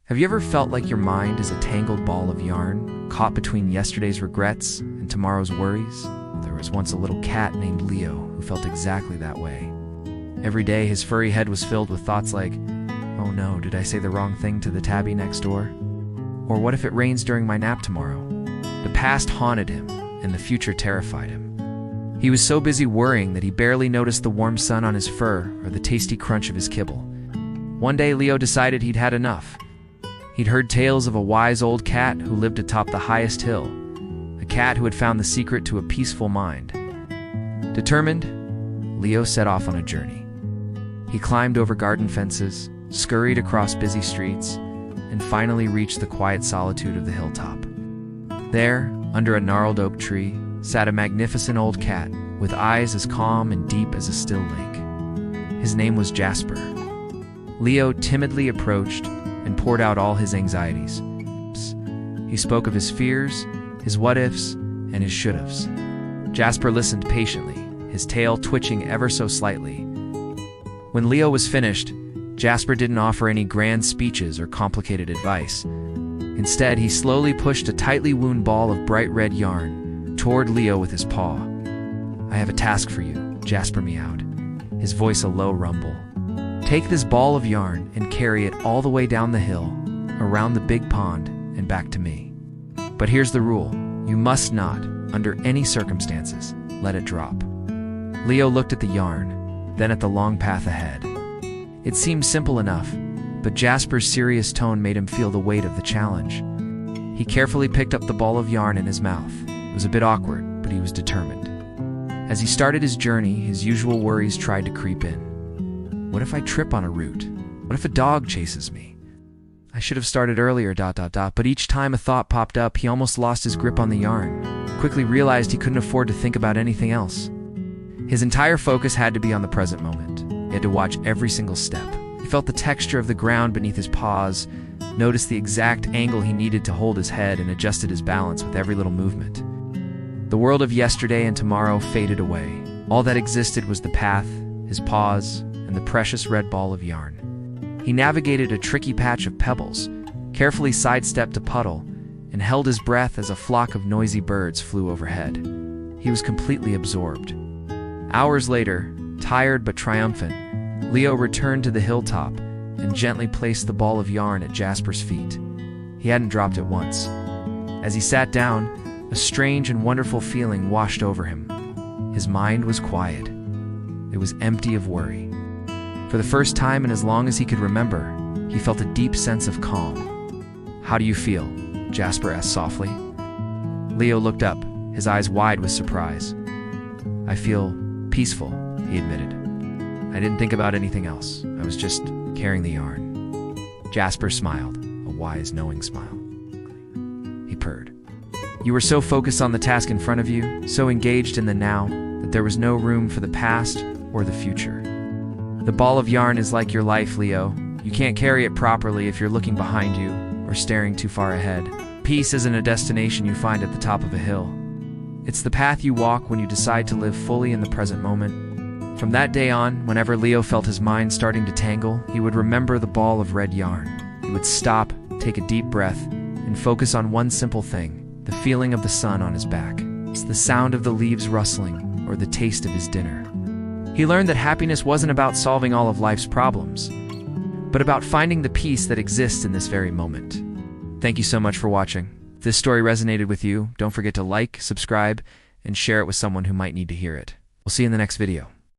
Have you ever felt like your mind is a tangled ball of yarn, caught between yesterday's regrets and tomorrow's worries? There was once a little cat named Leo who felt exactly that way. Every day, his furry head was filled with thoughts like, oh no, did I say the wrong thing to the tabby next door? Or what if it rains during my nap tomorrow? The past haunted him, and the future terrified him. He was so busy worrying that he barely noticed the warm sun on his fur or the tasty crunch of his kibble. One day, Leo decided he'd had enough. He'd heard tales of a wise old cat who lived atop the highest hill, a cat who had found the secret to a peaceful mind. Determined, Leo set off on a journey. He climbed over garden fences, scurried across busy streets, and finally reached the quiet solitude of the hilltop. There, under a gnarled oak tree, sat a magnificent old cat with eyes as calm and deep as a still lake. His name was Jasper. Leo timidly approached and poured out all his anxieties. He spoke of his fears, his what-ifs, and his should-haves. Jasper listened patiently, his tail twitching ever so slightly. When Leo was finished, Jasper didn't offer any grand speeches or complicated advice. Instead, he slowly pushed a tightly wound ball of bright red yarn toward Leo with his paw. "I have a task for you," Jasper meowed, his voice a low rumble. "Take this ball of yarn and carry it all the way down the hill, around the big pond, and back to me. But here's the rule. You must not, under any circumstances, let it drop." Leo looked at the yarn, then at the long path ahead. It seemed simple enough, but Jasper's serious tone made him feel the weight of the challenge. He carefully picked up the ball of yarn in his mouth. It was a bit awkward, but he was determined. As he started his journey, his usual worries tried to creep in. What if I trip on a root? What if a dog chases me? I should have started earlier, ... But each time a thought popped up, he almost lost his grip on the yarn, quickly realized he couldn't afford to think about anything else. His entire focus had to be on the present moment. He had to watch every single step. He felt the texture of the ground beneath his paws, noticed the exact angle he needed to hold his head, and adjusted his balance with every little movement. The world of yesterday and tomorrow faded away. All that existed was the path, his paws, and the precious red ball of yarn. He navigated a tricky patch of pebbles, carefully sidestepped a puddle, and held his breath as a flock of noisy birds flew overhead. He was completely absorbed. Hours later, tired but triumphant, Leo returned to the hilltop and gently placed the ball of yarn at Jasper's feet. He hadn't dropped it once. As he sat down, a strange and wonderful feeling washed over him. His mind was quiet. It was empty of worry. For the first time in as long as he could remember, he felt a deep sense of calm. "How do you feel?" Jasper asked softly. Leo looked up, his eyes wide with surprise. "I feel peaceful," he admitted. "I didn't think about anything else. I was just carrying the yarn." Jasper smiled, a wise, knowing smile. He purred. "You were so focused on the task in front of you, so engaged in the now, that there was no room for the past or the future. The ball of yarn is like your life, Leo. You can't carry it properly if you're looking behind you or staring too far ahead. Peace isn't a destination you find at the top of a hill. It's the path you walk when you decide to live fully in the present moment." From that day on, whenever Leo felt his mind starting to tangle, he would remember the ball of red yarn. He would stop, take a deep breath, and focus on one simple thing: the feeling of the sun on his back. It's the sound of the leaves rustling, or the taste of his dinner. He learned that happiness wasn't about solving all of life's problems, but about finding the peace that exists in this very moment. Thank you so much for watching. If this story resonated with you, don't forget to like, subscribe, and share it with someone who might need to hear it. We'll see you in the next video.